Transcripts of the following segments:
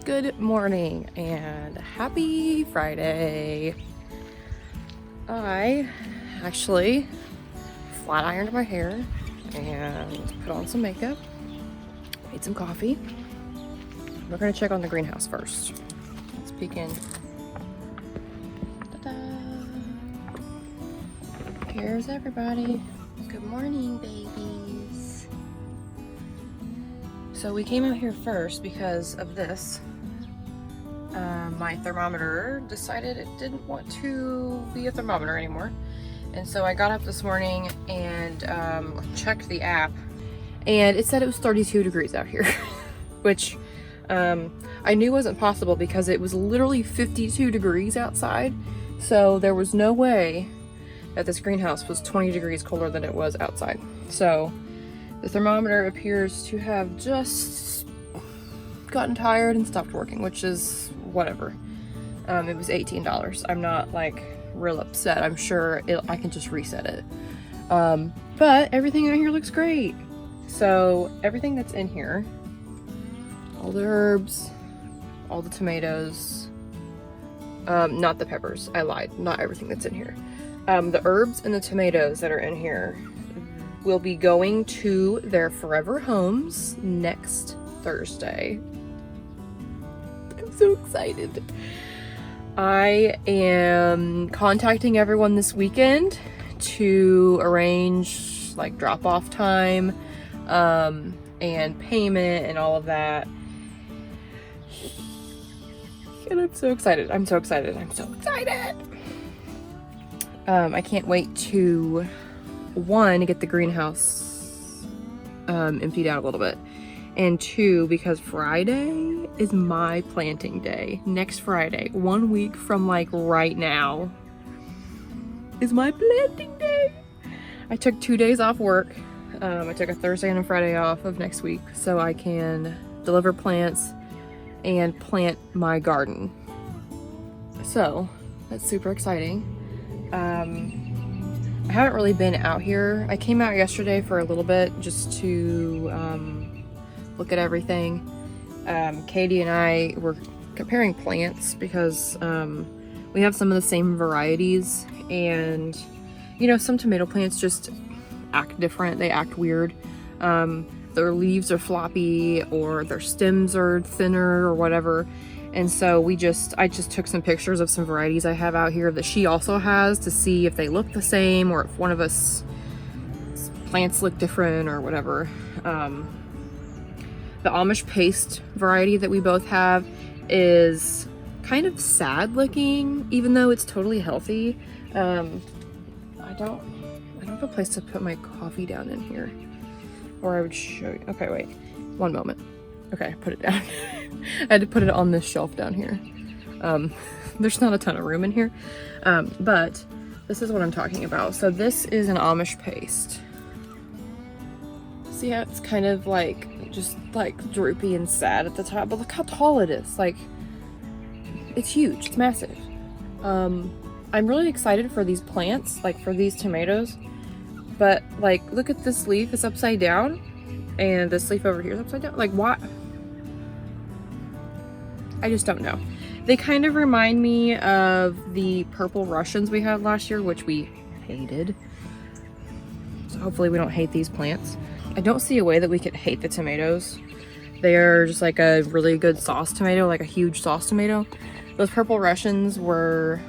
Good morning and happy Friday. I actually flat ironed my hair and put on some makeup, made some coffee. We're gonna check on the greenhouse first. Let's peek in. Ta-da! Here's everybody. Good morning, babies. So we came out here first because of this. My thermometer decided it didn't want to be a thermometer anymore. And so I got up this morning and checked the app, and it said it was 32 degrees out here, which I knew wasn't possible because it was literally 52 degrees outside. So there was no way that this greenhouse was 20 degrees colder than it was outside. So the thermometer appears to have just gotten tired and stopped working, which is whatever. It was $18. I'm not like real upset. I'm sure I can just reset it. But everything out here looks great. So everything that's in here, all the herbs, all the tomatoes, not the peppers, I lied, not everything that's in here. The herbs and the tomatoes that are in here will be going to their forever homes next Thursday. I'm so excited. I am contacting everyone this weekend to arrange like drop-off time and payment and all of that. And I'm so excited. I'm so excited. I'm so excited. I can't wait to, one, get the greenhouse emptied out a little bit, and two, because Friday is my planting day. Next Friday, 1 week from like right now, is my planting day. I took 2 days off work. I took a Thursday and a Friday off of next week so I can deliver plants and plant my garden. So that's super exciting. I haven't really been out here. I came out yesterday for a little bit just to look at everything. Katie and I were comparing plants because we have some of the same varieties, and you know, some tomato plants just act different. They act weird. Their leaves are floppy or their stems are thinner or whatever. And so I just took some pictures of some varieties I have out here that she also has to see if they look the same or if one of us plants look different or whatever. The Amish paste variety that we both have is kind of sad looking, even though it's totally healthy. I don't have a place to put my coffee down in here, or I would show you. Okay, wait, one moment. Okay, I put it down. I had to put it on this shelf down here. There's not a ton of room in here, but this is what I'm talking about. So this is an Amish paste. See how it's kind of like just like droopy and sad at the top, but look how tall it is. Like, it's huge, it's massive. I'm really excited for these plants, like for these tomatoes, but like look at this leaf, it's upside down, and this leaf over here is upside down. Like, why? I just don't know. They kind of remind me of the purple Russians we had last year, which we hated. So hopefully we don't hate these plants. I don't see a way that we could hate the tomatoes. They are just like a really good sauce tomato, like a huge sauce tomato. Those purple Russians were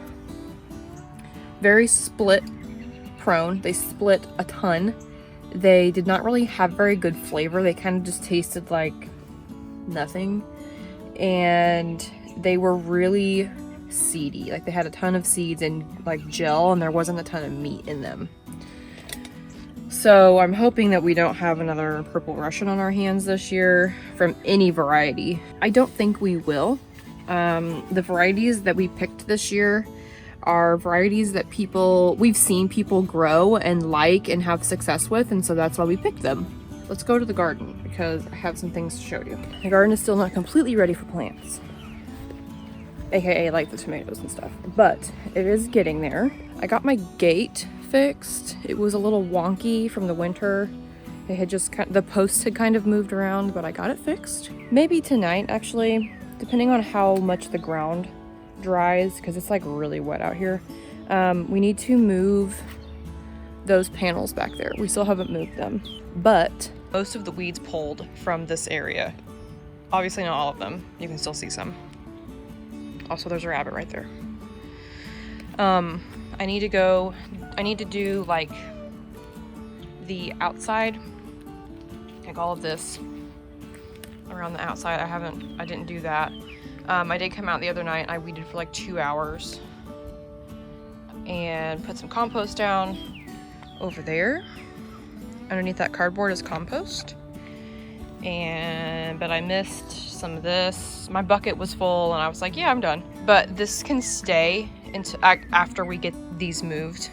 very split prone. They split a ton. They did not really have very good flavor. They kind of just tasted like nothing. And they were really seedy. Like, they had a ton of seeds and like gel, and there wasn't a ton of meat in them. So I'm hoping that we don't have another purple Russian on our hands this year from any variety. I don't think we will. The varieties that we picked this year are varieties that we've seen people grow and like and have success with, and so that's why we picked them. Let's go to the garden because I have some things to show you. The garden is still not completely ready for plants, aka like the tomatoes and stuff, but it is getting there. I got my gate fixed. It was a little wonky from the winter. It had just the posts had kind of moved around, but I got it fixed. Maybe tonight, actually, depending on how much the ground dries, because it's like really wet out here, we need to move those panels back there. We still haven't moved them, but most of the weeds pulled from this area. Obviously not all of them. You can still see some. Also, there's a rabbit right there. I need to do like the outside, like all of this around the outside. I didn't do that. I did come out the other night and I weeded for like 2 hours and put some compost down over there. Underneath that cardboard is compost. But I missed some of this. My bucket was full and I was like, yeah, I'm done. But this can stay after we get these moved,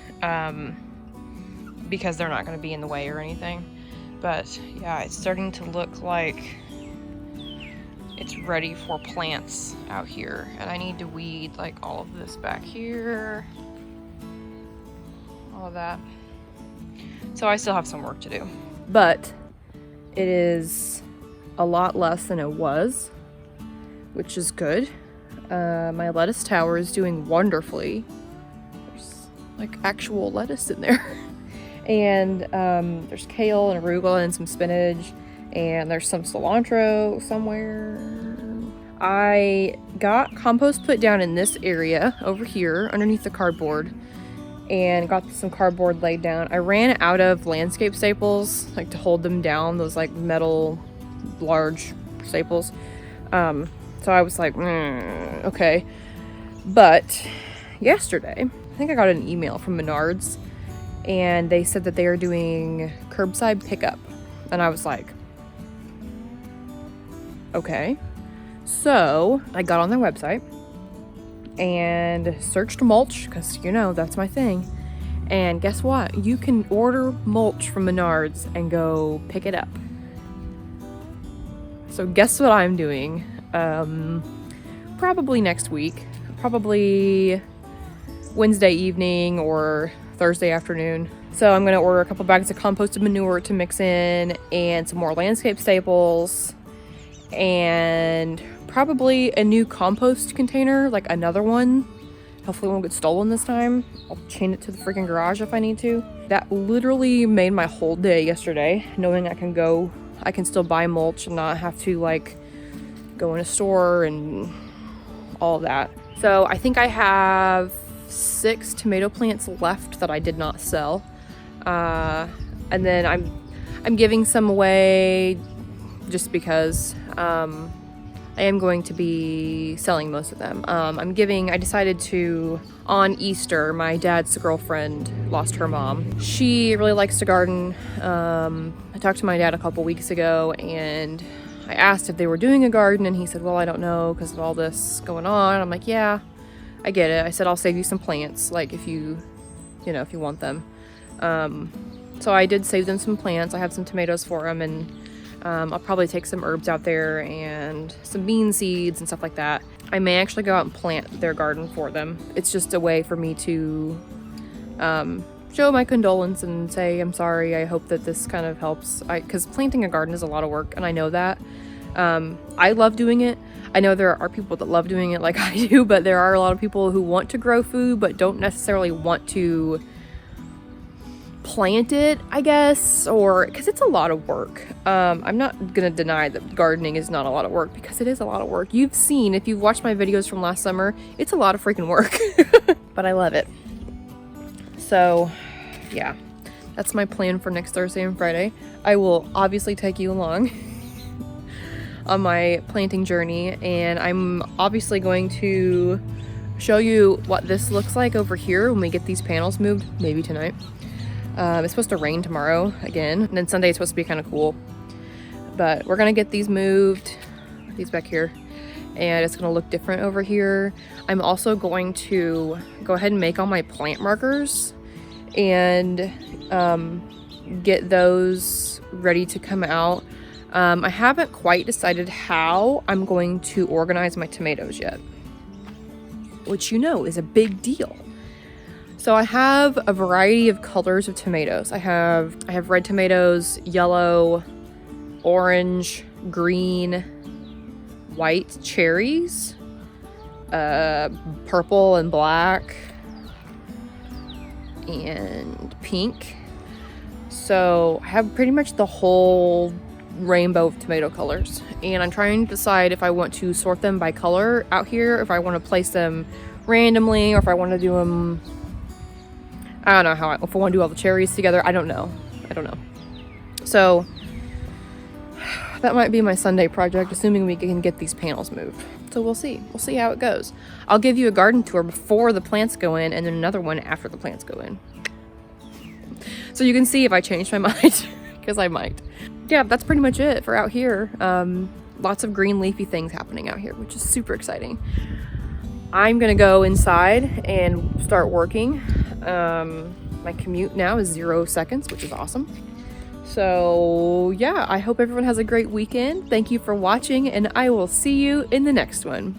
because they're not going to be in the way or anything. But yeah, it's starting to look like it's ready for plants out here. And I need to weed like all of this back here, all of that. So I still have some work to do, but it is a lot less than it was, which is good. My lettuce tower is doing wonderfully. There's like actual lettuce in there. And there's kale and arugula and some spinach, and there's some cilantro somewhere. I got compost put down in this area over here underneath the cardboard, and got some cardboard laid down. I ran out of landscape staples, like to hold them down, those like metal large staples. So I was like, okay. But yesterday, I think I got an email from Menards, and they said that they are doing curbside pickup. And I was like, okay. So I got on their website and searched mulch, because you know that's my thing. And guess what? You can order mulch from Menards and go pick it up. So guess what I'm doing? Probably next week. Probably Wednesday evening or Thursday afternoon. So I'm going to order a couple bags of composted manure to mix in, and some more landscape staples, and probably a new compost container, like another one. Hopefully it won't get stolen this time. I'll chain it to the freaking garage if I need to. That literally made my whole day yesterday, knowing I can still buy mulch and not have to like go in a store and all of that. So I think I have 6 tomato plants left that I did not sell. And then I'm giving some away just because I am going to be selling most of them. I decided to, on Easter, my dad's girlfriend lost her mom. She really likes to garden. I talked to my dad a couple weeks ago, and I asked if they were doing a garden, and he said, well, I don't know because of all this going on. I'm like, yeah, I get it. I said, I'll save you some plants, like if you want them. So I did save them some plants. I have some tomatoes for them, and I'll probably take some herbs out there and some bean seeds and stuff like that. I may actually go out and plant their garden for them. It's just a way for me to show my condolence and say I'm sorry. I hope that this kind of helps. Because planting a garden is a lot of work, and I know that. I love doing it. I know there are people that love doing it like I do, but there are a lot of people who want to grow food but don't necessarily want to plant it, I guess, or because it's a lot of work. I'm not gonna deny that gardening is not a lot of work, because it is a lot of work. You've seen, if you've watched my videos from last summer, it's a lot of freaking work. But I love it. So yeah, that's my plan for next Thursday and Friday. I will obviously take you along on my planting journey, and I'm obviously going to show you what this looks like over here when we get these panels moved, maybe tonight. It's supposed to rain tomorrow again, and then Sunday it's supposed to be kind of cool. But we're gonna get these moved, these back here, and it's gonna look different over here. I'm also going to go ahead and make all my plant markers and get those ready to come out. I haven't quite decided how I'm going to organize my tomatoes yet, which you know is a big deal. So I have a variety of colors of tomatoes. I have red tomatoes, yellow, orange, green, white cherries, purple and black, and pink. So I have pretty much the whole rainbow of tomato colors, and I'm trying to decide if I want to sort them by color out here, if I want to place them randomly, or if I want to do them, I don't know if I want to do all the cherries together. I don't know. So that might be my Sunday project, assuming we can get these panels moved. So we'll see how it goes. I'll give you a garden tour before the plants go in, and then another one after the plants go in, so you can see if I change my mind, because I might. Yeah, that's pretty much it for out here. Lots of green leafy things happening out here, which is super exciting. I'm gonna go inside and start working. My commute now is 0 seconds, which is awesome. So yeah, I hope everyone has a great weekend. Thank you for watching, and I will see you in the next one.